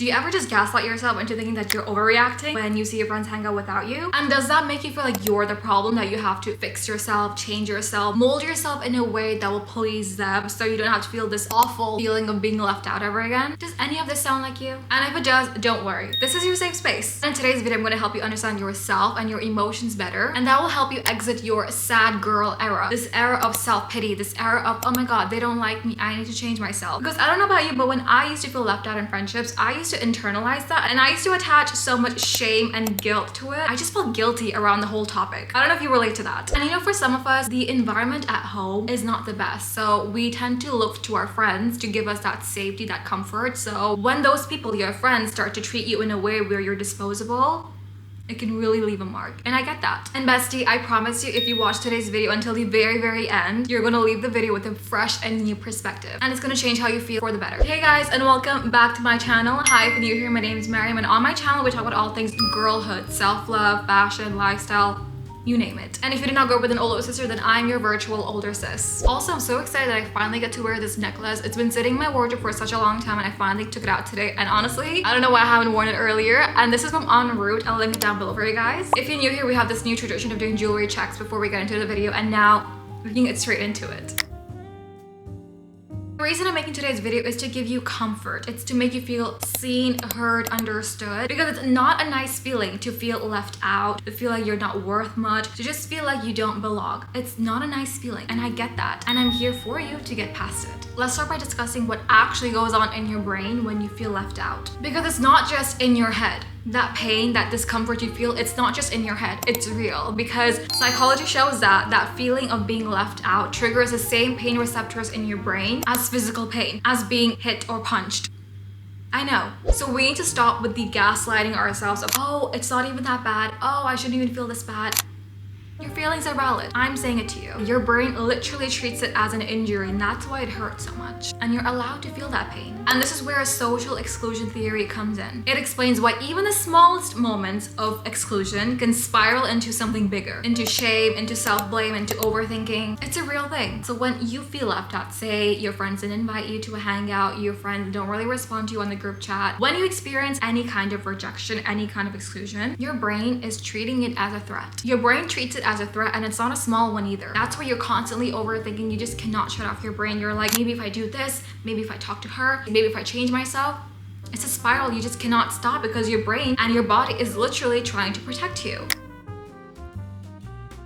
Do you ever just gaslight yourself into thinking that you're overreacting when you see your friends hang out without you? And does that make you feel like you're the problem, that you have to fix yourself, change yourself, mold yourself in a way that will please them so you don't have to feel this awful feeling of being left out ever again? Does any of this sound like you? And if it does, don't worry. This is your safe space. In today's video, I'm going to help you understand yourself and your emotions better, and that will help you exit your sad girl era. This era of self-pity, this era of, oh my god, they don't like me, I need to change myself. Because I don't know about you, but when I used to feel left out in friendships, I used to internalize that, and I used to attach so much shame and guilt to it. I just felt guilty around the whole topic. I don't know if you relate to that. And you know, for some of us, the environment at home is not the best, so we tend to look to our friends to give us that safety, that comfort. So when those people, your friends, start to treat you in a way where you're disposable, it can really leave a mark. And I get that. And bestie, I promise you, if you watch today's video until the very end, you're gonna leave the video with a fresh and new perspective. And it's gonna change how you feel for the better. Hey guys, and welcome back to my channel. Hi, if you're new here, my name is Maryam, and on my channel, we talk about all things girlhood, self-love, fashion, lifestyle, you name it. And if you did not grow up with an older sister, then I'm your virtual older sis. Also, I'm so excited that I finally get to wear this necklace. It's been sitting in my wardrobe for such a long time, and I finally took it out today. And honestly, I don't know why I haven't worn it earlier. And this is from En Route. I'll link it down below for you guys. If you're new here, we have this new tradition of doing jewelry checks before we get into the video, and now we can get straight into it. The reason I'm making today's video is to give you comfort. It's to make you feel seen, heard, understood, because it's not a nice feeling to feel left out, to feel like you're not worth much, to just feel like you don't belong. It's not a nice feeling, and I get that, and I'm here for you to get past it. Let's start by discussing what actually goes on in your brain when you feel left out, because it's not just in your head. That pain, that discomfort you feel, it's not just in your head, it's real, because psychology shows that that feeling of being left out triggers the same pain receptors in your brain as physical pain, as being hit or punched. I know. So we need to stop with the gaslighting ourselves of, oh, it's not even that bad, oh, I shouldn't even feel this bad. Your feelings are valid. I'm saying it to you. Your brain literally treats it as an injury, and that's why it hurts so much. And you're allowed to feel that pain. And this is where a social exclusion theory comes in. It explains why even the smallest moments of exclusion can spiral into something bigger, into shame, into self-blame, into overthinking. It's a real thing. So when you feel left out, say your friends didn't invite you to a hangout, your friends don't really respond to you on the group chat, when you experience any kind of rejection, any kind of exclusion, your brain is treating it as a threat. Your brain treats it as a threat, and it's not a small one either. That's why you're constantly overthinking. You just cannot shut off your brain. You're like, maybe if I do this, maybe if I talk to her, maybe if I change myself. It's a spiral you just cannot stop, because your brain and your body is literally trying to protect you.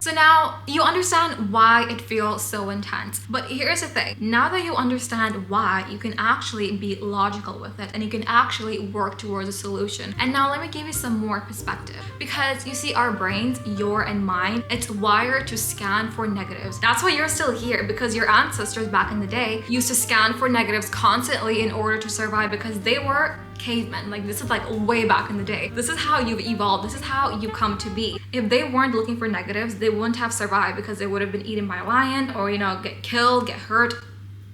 So now you understand why it feels so intense. But here's the thing. Now that you understand why, you can actually be logical with it, and you can actually work towards a solution. And now let me give you some more perspective. Because you see, our brains, your and mine, it's wired to scan for negatives. That's why you're still here, because your ancestors back in the day used to scan for negatives constantly in order to survive, because they were cavemen. Like, this is like way back in the day. This is how you've evolved. This is how you come to be. If they weren't looking for negatives, they wouldn't have survived, because they would have been eaten by a lion, or, you know, get killed, get hurt.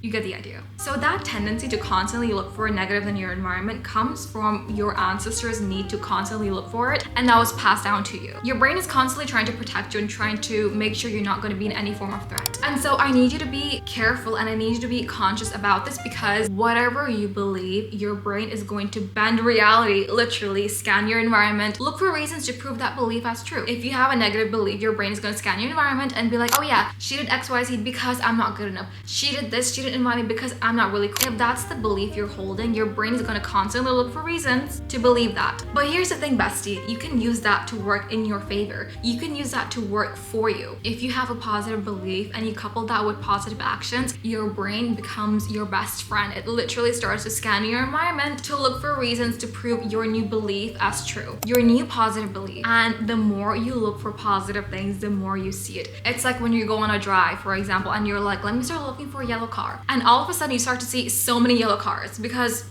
You get the idea. So that tendency to constantly look for negatives in your environment comes from your ancestors' need to constantly look for it, and that was passed down to you. Your brain is constantly trying to protect you and trying to make sure you're not going to be in any form of threat. And so I need you to be careful, and I need you to be conscious about this, because whatever you believe, your brain is going to bend reality, literally scan your environment, look for reasons to prove that belief as true. If you have a negative belief, your brain is going to scan your environment and be like, oh yeah, she did XYZ because I'm not good enough. She did this, she didn't invite me because I'm not really cool. If that's the belief you're holding, your brain is going to constantly look for reasons to believe that. But here's the thing, bestie, you can use that to work in your favor. You can use that to work for you. If you have a positive belief and you couple that with positive actions, your brain becomes your best friend. It literally starts to scan your environment to look for reasons to prove your new belief as true, your new positive belief. And the more you look for positive things, the more you see it. It's like when you go on a drive, for example, and you're like, let me start looking for a yellow car. And all of a sudden you start to see so many yellow cars, because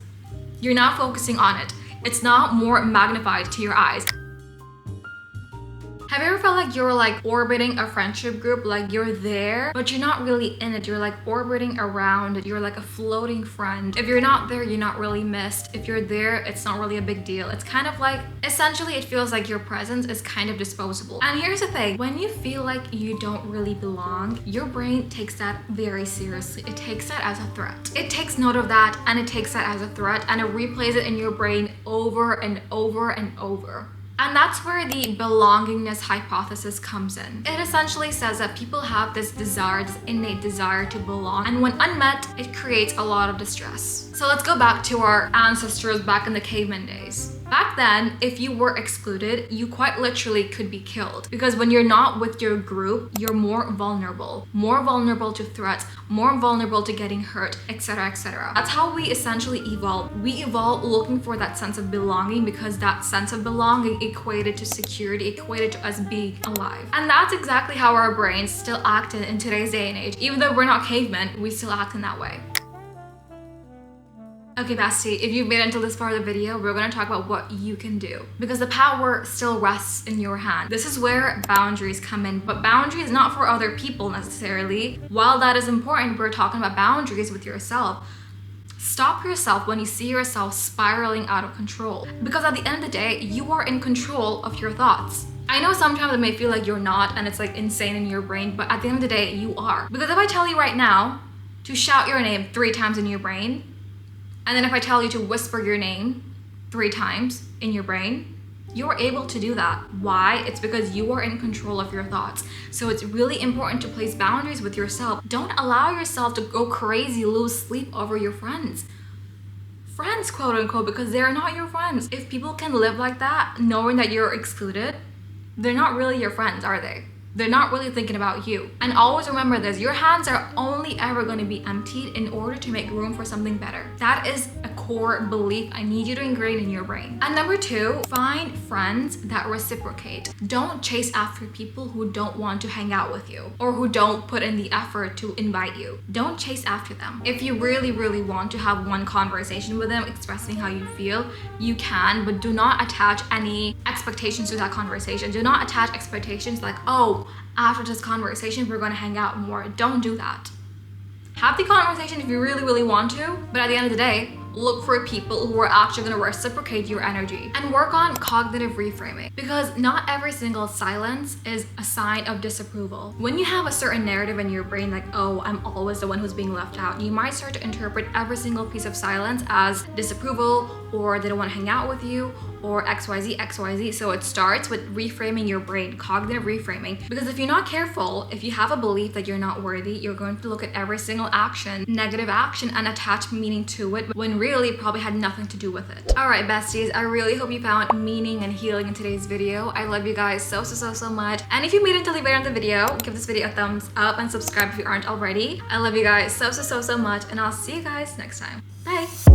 you're not focusing on it. It's now more magnified to your eyes. Have you ever felt like you're like orbiting a friendship group, like you're there, but you're not really in it? You're like orbiting around it. You're like a floating friend. If you're not there, you're not really missed. If you're there, it's not really a big deal. It's kind of like, essentially, it feels like your presence is kind of disposable. And here's the thing, when you feel like you don't really belong, your brain takes that very seriously. It takes that as a threat. It takes note of that and it takes that as a threat and it replays it in your brain over and over and over. And that's where the belongingness hypothesis comes in. It essentially says that people have this desire, this innate desire to belong, and when unmet, it creates a lot of distress. So let's go back to our ancestors back in the caveman days. Back then, if you were excluded, you quite literally could be killed. Because when you're not with your group, you're more vulnerable to threats, more vulnerable to getting hurt, etc., etc. That's how we essentially evolve. We evolve looking for that sense of belonging because that sense of belonging equated to security, equated to us being alive. And that's exactly how our brains still act in today's day and age. Even though we're not cavemen, we still act in that way. Okay, bestie, if you've made it until this part of the video, we're gonna talk about what you can do because the power still rests in your hand. This is where boundaries come in, but boundaries not for other people necessarily. While that is important, we're talking about boundaries with yourself. Stop yourself when you see yourself spiraling out of control because at the end of the day, you are in control of your thoughts. I know sometimes it may feel like you're not and it's like insane in your brain, but at the end of the day, you are. Because if I tell you right now to shout your name 3 times in your brain, and then if I tell you to whisper your name 3 times in your brain, you're able to do that. Why? It's because you are in control of your thoughts. So it's really important to place boundaries with yourself. Don't allow yourself to go crazy, lose sleep over your friends. Friends, quote unquote, because they're not your friends. If people can live like that, knowing that you're excluded, they're not really your friends, are they? They're not really thinking about you. And always remember this, your hands are only ever going to be emptied in order to make room for something better. That is a core belief I need you to ingrain in your brain. And number 2, find friends that reciprocate. Don't chase after people who don't want to hang out with you or who don't put in the effort to invite you. Don't chase after them. If you really, really want to have one conversation with them expressing how you feel, you can, but do not attach any expectations to that conversation. Do not attach expectations like, oh, after this conversation, we're going to hang out more. Don't do that. Have the conversation if you really, really want to, but at the end of the day, look for people who are actually going to reciprocate your energy and work on cognitive reframing because not every single silence is a sign of disapproval. When you have a certain narrative in your brain like, oh, I'm always the one who's being left out, you might start to interpret every single piece of silence as disapproval or they don't want to hang out with you or XYZ, XYZ. So it starts with reframing your brain, cognitive reframing. Because if you're not careful, if you have a belief that you're not worthy, you're going to look at every single action, negative action, and attach meaning to it when really it probably had nothing to do with it. All right, besties, I really hope you found meaning and healing in today's video. I love you guys so much. And if you made it until the very end of the video, give this video a thumbs up and subscribe if you aren't already. I love you guys so much, and I'll see you guys next time. Bye.